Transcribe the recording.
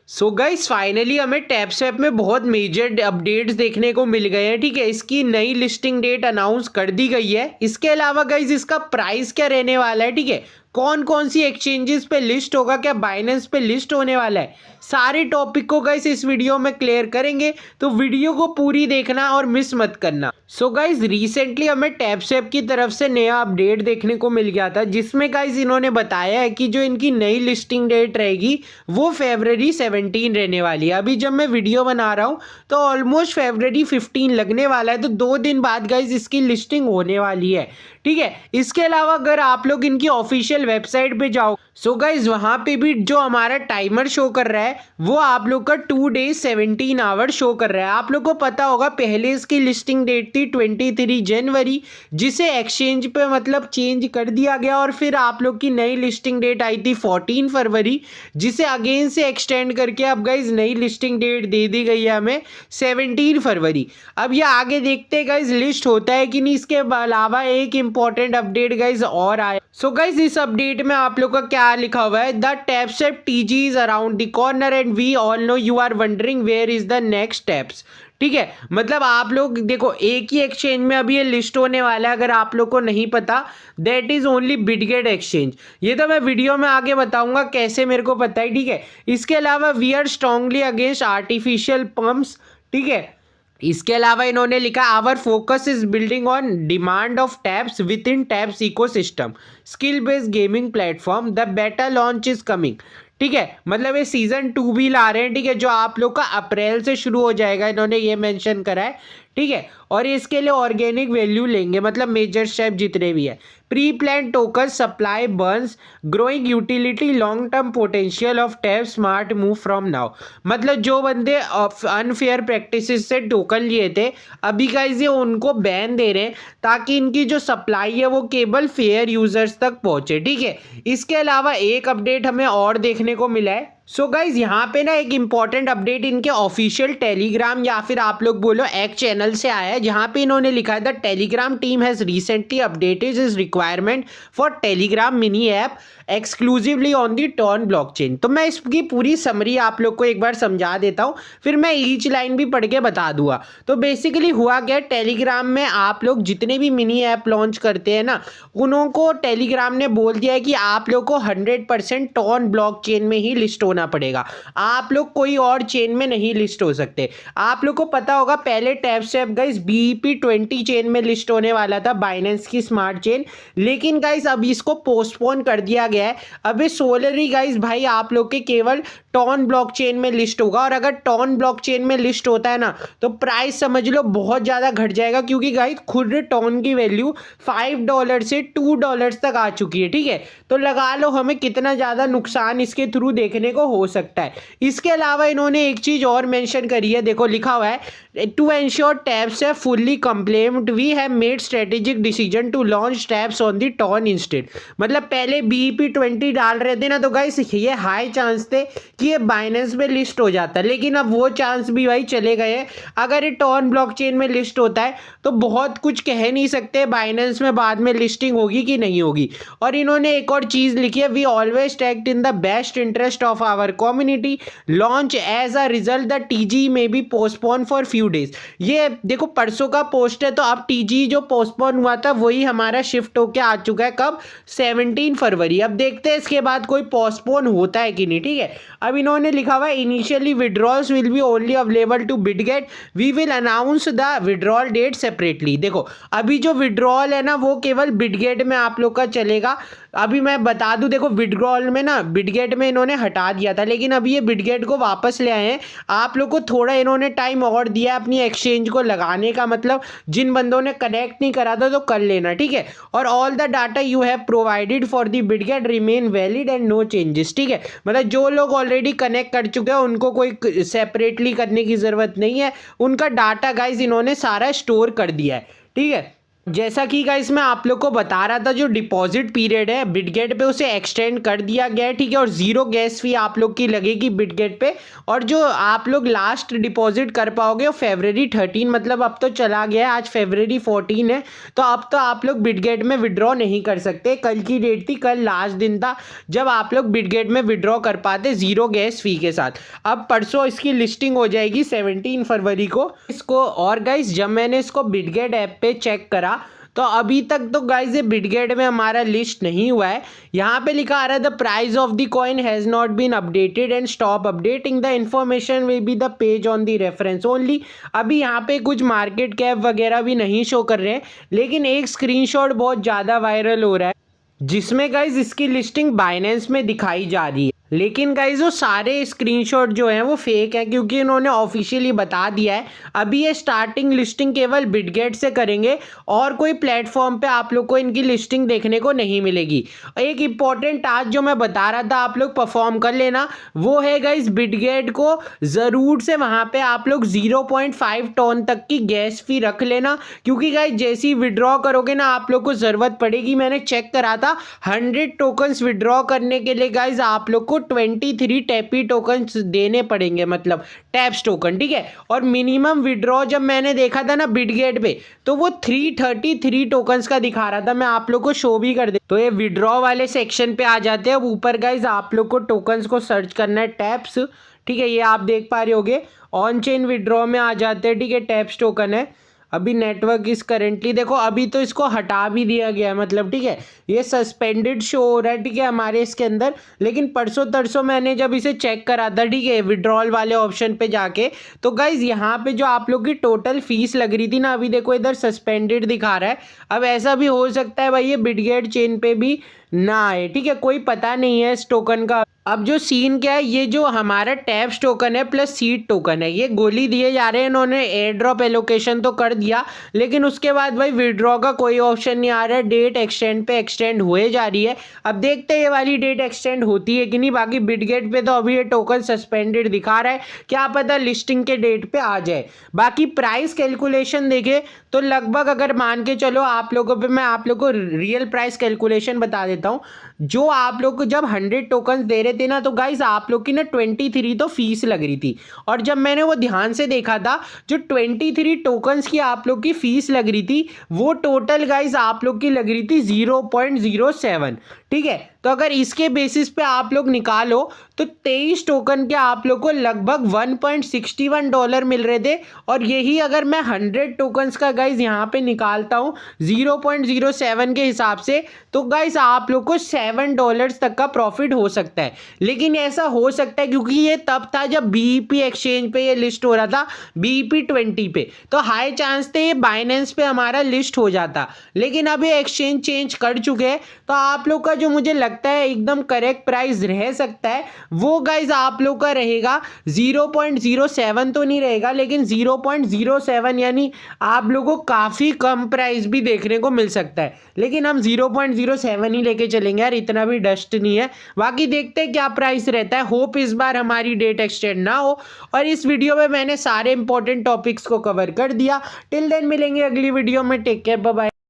So guys finally हमें TapSwap में बहुत मेजर अपडेट्स देखने को मिल गए हैं। ठीक है, इसकी नई लिस्टिंग डेट अनाउंस कर दी गई है। इसके अलावा गाइस इसका प्राइस क्या रहने वाला है, ठीक है, कौन कौन सी एक्सचेंजेस पे लिस्ट होगा, क्या बाइनेंस पे लिस्ट होने वाला है, सारे टॉपिक को गाइस इस वीडियो में क्लियर करेंगे। तो वीडियो को पूरी देखना और मिस मत करना। सो गाइस रिसेंटली हमें टैपस्वैप की तरफ से नया अपडेट देखने को मिल गया था, जिसमें गाइस इन्होंने बताया है कि जो इनकी नई लिस्टिंग डेट रहेगी वो February 17 रहने वाली है। अभी जब मैं वीडियो बना रहा हूँ तो ऑलमोस्ट February 15 लगने वाला है, तो 2 दिन बाद गाइस इसकी लिस्टिंग होने वाली है। ठीक है, इसके अलावा अगर आप लोग इनकी ऑफिशियल वेबसाइट पे जाओ सो गाइज वहां पे भी जो हमारा टाइमर शो कर रहा है वो आप लोग का 2 days 17 आवर शो कर रहा है। आप लोग को पता होगा पहले इसकी लिस्टिंग डेट थी 23 जनवरी, जिसे एक्सचेंज पे मतलब चेंज कर दिया गया, और फिर आप लोग की नई लिस्टिंग डेट आई थी 14 फरवरी, जिसे अगेन से एक्सटेंड करके अब गाइज नई लिस्टिंग डेट दे दी गई है हमें 17 फरवरी। अब ये आगे देखते हैं गाइज लिस्ट होता है कि नहीं। इसके अलावा एक इंपॉर्टेंट अपडेट गाइज और आया। सो गाइज इस अपडेट में आप लोग का क्या लिखा हुआ है, the TapSwap TG is around the corner and we all know you are wondering where is the next steps. ठीक है, मतलब आप लोग देखो एक ही एक्सचेंज में अभी ये लिस्ट होने वाला है, अगर आप लोग को नहीं पता that is only Bitget exchange. ये तो मैं वीडियो में आगे बताऊंगा कैसे मेरे को पता है। ठीक है, इसके अलावा we are strongly against artificial pumps. ठीक है, इसके अलावा इन्होंने लिखा our focus is building on demand of Taps within Taps ecosystem skill based gaming platform the beta launch is coming. ठीक है, मतलब ये सीजन 2 भी ला रहे हैं। ठीक है, जो आप लोग का अप्रैल से शुरू हो जाएगा, इन्होंने ये मेंशन करा है। ठीक है, और इसके लिए ऑर्गेनिक वैल्यू लेंगे, मतलब मेजर स्टेप जितने भी है। Pre plan token supply Burns growing utility long term potential of tap smart move from now. मतलब जो बंदे अनफेयर प्रैक्टिसेस से टोकन लिए थे अभी गाइस ये उनको बैन दे रहे हैं, ताकि इनकी जो सप्लाई है वो केवल फेयर यूजर्स तक पहुंचे। ठीक है, इसके अलावा एक अपडेट हमें और देखने को मिला है। सो गाइज यहाँ पे ना एक इंपॉर्टेंट अपडेट इनके ऑफिशियल टेलीग्राम या फिर आप लोग बोलो एक्स चैनल से आया है, जहाँ पे इन्होंने लिखा है the Telegram team has recently updated is requirement for Telegram mini app exclusively on the TON blockchain. तो मैं इसकी पूरी समरी आप लोग को एक बार समझा देता हूँ, फिर मैं ईच लाइन भी पढ़ के बता दूंगा। तो बेसिकली हुआ क्या, टेलीग्राम में आप लोग जितने भी मिनी ऐप लॉन्च करते हैं ना, उनको टेलीग्राम ने बोल दिया है कि आप लोग को 100% टॉन ब्लॉकचेन में ही लिस्ट होना पड़ेगा, आप लोग कोई और चेन में नहीं लिस्ट हो सकते। आप लोग को पता होगा पहले टैपस्वैप गाइस BEP20 चेन में लिस्ट होने वाला था, बाइनेंस की स्मार्ट चेन, लेकिन गाइस अब इसको पोस्टपोन कर दिया गया है। अभी सोलरी गाइस भाई आप लोग के केवल टॉन ब्लॉकचेन में लिस्ट होगा, और अगर टॉन ब्लॉकचेन में लिस्ट होता है ना तो प्राइस समझ लो बहुत ज्यादा घट जाएगा, क्योंकि गाइस खुद टॉन की वैल्यू $5 से $2 तक आ चुकी है। ठीक है, तो लगा लो हमें कितना ज्यादा नुकसान इसके थ्रू देखने को हो सकता है। इसके अलावा इन्होंने एक चीज और मेंशन करी है, देखो लिखा हुआ है टू एंश्योर टैप्स है fully compliant we have made strategic decision to launch Taps on the TON instead. मतलब पहले BEP20 डाल रहे थे ना, तो गाइस ये हाई चांस थे कि ये बाइनेंस में लिस्ट हो जाता, लेकिन अब वो चांस भी भाई चले गए हैं। अगर ये टॉन ब्लॉकचेन में लिस्ट होता है तो बहुत कुछ कह नहीं सकते बाइनेंस में बाद में लिस्टिंग होगी कि नहीं होगी। और इन्होंने एक और चीज लिखी है, we always act in the best interest of our community launch as a result the TG may be postpone for few days. ये देखो परसों का पोस्ट है, तो अब TG जो पोस्टपोन हुआ था वही हमारा शिफ्ट होके आ चुका है, कब 17 फरवरी। अब देखते हैं इसके बाद कोई पोस्टपोन होता है कि नहीं। ठीक है, अब इन्होंने लिखा हुआ है initially withdrawals will be only available to Bitget, we will announce the withdrawal date separately. देखो अभी जो विड्रॉल है ना वो केवल बिटगेट में आप लोग का चलेगा। अभी मैं बता दूं, देखो विड्रॉल में ना बिटगेट में इन्होंने हटा दिया था, लेकिन अभी ये बिटगेट को वापस ले आए हैं। आप लोग को थोड़ा इन्होंने टाइम और दिया अपनी एक्सचेंज को लगाने का, मतलब जिन बंदों ने कनेक्ट नहीं करा था तो कर लेना। ठीक है, और all the data you have provided for the Bitget remain valid and no changes. ठीक है, मतलब जो लोग ऑलरेडी कनेक्ट कर चुके हैं उनको कोई सेपरेटली करने की जरूरत नहीं है, उनका डाटा गाइज इन्होंने सारा स्टोर कर दिया है। ठीक है, जैसा कि गाइस मैं आप लोग को बता रहा था, जो डिपॉजिट पीरियड है बिटगेट पे उसे एक्सटेंड कर दिया गया है, ठीक है। और 0 गैस फी आप लोग की लगेगी बिटगेट पे। और जो आप लोग लास्ट डिपॉजिट कर पाओगे वो February 13, मतलब अब तो चला गया है, आज February 14 है, तो अब तो आप लोग बिटगेट में विड्रॉ नहीं कर सकते। कल की डेट थी, कल लास्ट दिन था जब आप लोग बिटगेट में विड्रॉ कर पाते 0 गैस फी के साथ। अब परसों इसकी लिस्टिंग हो जाएगी 17 फरवरी को इसको। और गाइस जब मैंने इसको बिटगेट ऐप पे चेक करा तो अभी तक तो गाइस ये बिटगेट में हमारा लिस्ट नहीं हुआ है। यहाँ पे लिखा आ रहा है the price of the coin has not been updated and stop updating, the information will be the page on the reference only. अभी यहाँ पे कुछ मार्केट कैप वगैरह भी नहीं शो कर रहे हैं, लेकिन एक स्क्रीनशॉट बहुत ज़्यादा वायरल हो रहा है जिसमें गाइज इसकी लिस्टिंग बाइनेंस में दिखाई जा रही है। लेकिन गाइज वो सारे स्क्रीनशॉट जो हैं वो फेक हैं, क्योंकि इन्होंने ऑफिशियली बता दिया है अभी ये स्टार्टिंग लिस्टिंग केवल बिटगेट से करेंगे और कोई प्लेटफॉर्म पे आप लोग को इनकी लिस्टिंग देखने को नहीं मिलेगी। एक इंपॉर्टेंट टास्क जो मैं बता रहा था आप लोग परफॉर्म कर लेना, वो है गाइज बिटगेट को ज़रूर से वहाँ पे आप लोग 0.5 टन तक की गैस फी रख लेना, क्योंकि गाइज जैसे ही विड्रॉ करोगे ना आप लोग को ज़रूरत पड़ेगी। मैंने चेक करा था 100 टोकन्स विड्रॉ करने के लिए गाइज आप लोग को 23 टैपी टोकन्स देने पड़ेंगे, मतलब टैप्स टोकन, ठीक है। और मिनिमम विड्रॉ जब मैंने देखा था ना बिटगेट पे तो वो 333 टोकन्स का दिखा रहा था। मैं आप लोग को शो भी कर दे, तो ये विड्रॉ वाले सेक्शन पे आ जाते हैं। अब ऊपर गाइज आप लोग को टोकन्स को सर्च करना है टैप्स, ठीक है, ये आप देख पा रहे होगे। ऑन चेन विड्रॉ में आ जाते हैं, ठीक है, टैप्स टोकन है। अभी नेटवर्क इस करेंटली देखो, अभी तो इसको हटा भी दिया गया है, मतलब ठीक है ये सस्पेंडेड शो हो रहा है, ठीक है, हमारे इसके अंदर। लेकिन परसों तरसों मैंने जब इसे चेक करा था, ठीक है, विड्रॉल वाले ऑप्शन पे जाके, तो गाइज यहाँ पे जो आप लोग की टोटल फीस लग रही थी ना, अभी देखो इधर सस्पेंडेड दिखा रहा है। अब ऐसा भी हो सकता है भाई ये बिटगेट चेन पे भी ना आए, ठीक है, कोई पता नहीं है इस टोकन का। अब जो सीन क्या है, ये जो हमारा टैप्स टोकन है प्लस सीड टोकन है, ये गोली दिए जा रहे हैं इन्होंने। एयर ड्रॉप एलोकेशन तो कर दिया, लेकिन उसके बाद भाई विड्रॉ का कोई ऑप्शन नहीं आ रहा है। डेट एक्सटेंड पे एक्सटेंड हुए जा रही है, अब देखते हैं ये वाली डेट एक्सटेंड होती है कि नहीं। बाकी बिटगेट पे तो अभी ये टोकन सस्पेंडेड दिखा रहा है, क्या पता लिस्टिंग के डेट पे आ जाए। बाकी प्राइस कैलकुलेशन देखे तो लगभग अगर मान के चलो आप लोगों पे, मैं आप लोग को रियल प्राइस कैलकुलेशन बता देता हूँ। जो आप लोग को जब 100 टोकन दे रहे थे ना, तो गाइज आप लोग की ना 23 तो फीस लग रही थी। और जब मैंने वो ध्यान से देखा था, जो 23 टोकन्स की आप लोग की फीस लग रही थी वो टोटल गाइज आप लोग की लग रही थी 0.07, ठीक है। तो अगर इसके बेसिस पे आप लोग निकालो तो 23 टोकन के आप लोग को लगभग $1.61 मिल रहे थे। और यही अगर मैं 100 टोकन्स का गाइज यहाँ पे निकालता हूँ 0.07 के हिसाब से, तो गाइज आप लोग को $7 तक का प्रॉफिट हो सकता है। लेकिन ऐसा हो सकता है क्योंकि ये तब था जब BEP एक्सचेंज पे ये लिस्ट हो रहा था, BEP 20 पे, तो हाई चांस थे ये बाइनेंस पे हमारा लिस्ट हो जाता। लेकिन अब ये एक्सचेंज चेंज कर चुके हैं, तो आप लोग का जो मुझे लगता है एकदम करेक्ट प्राइस रह सकता है वो गाइज आप लोग का रहेगा 0.07 तो नहीं रहेगा, लेकिन 0.07, यानी आप लोगों को काफ़ी कम प्राइस भी देखने को मिल सकता है। लेकिन हम 0.07 ही लेके चलेंगे यार, इतना भी डस्ट नहीं है। बाकी देखते हैं क्या प्राइस रहता है। होप इस बार हमारी डेट एक्सटेंड ना हो। और इस वीडियो में मैंने सारे इंपॉर्टेंट टॉपिक्स को कवर कर दिया। टिल देन मिलेंगे अगली वीडियो में, टेक केयर, बाय बाय।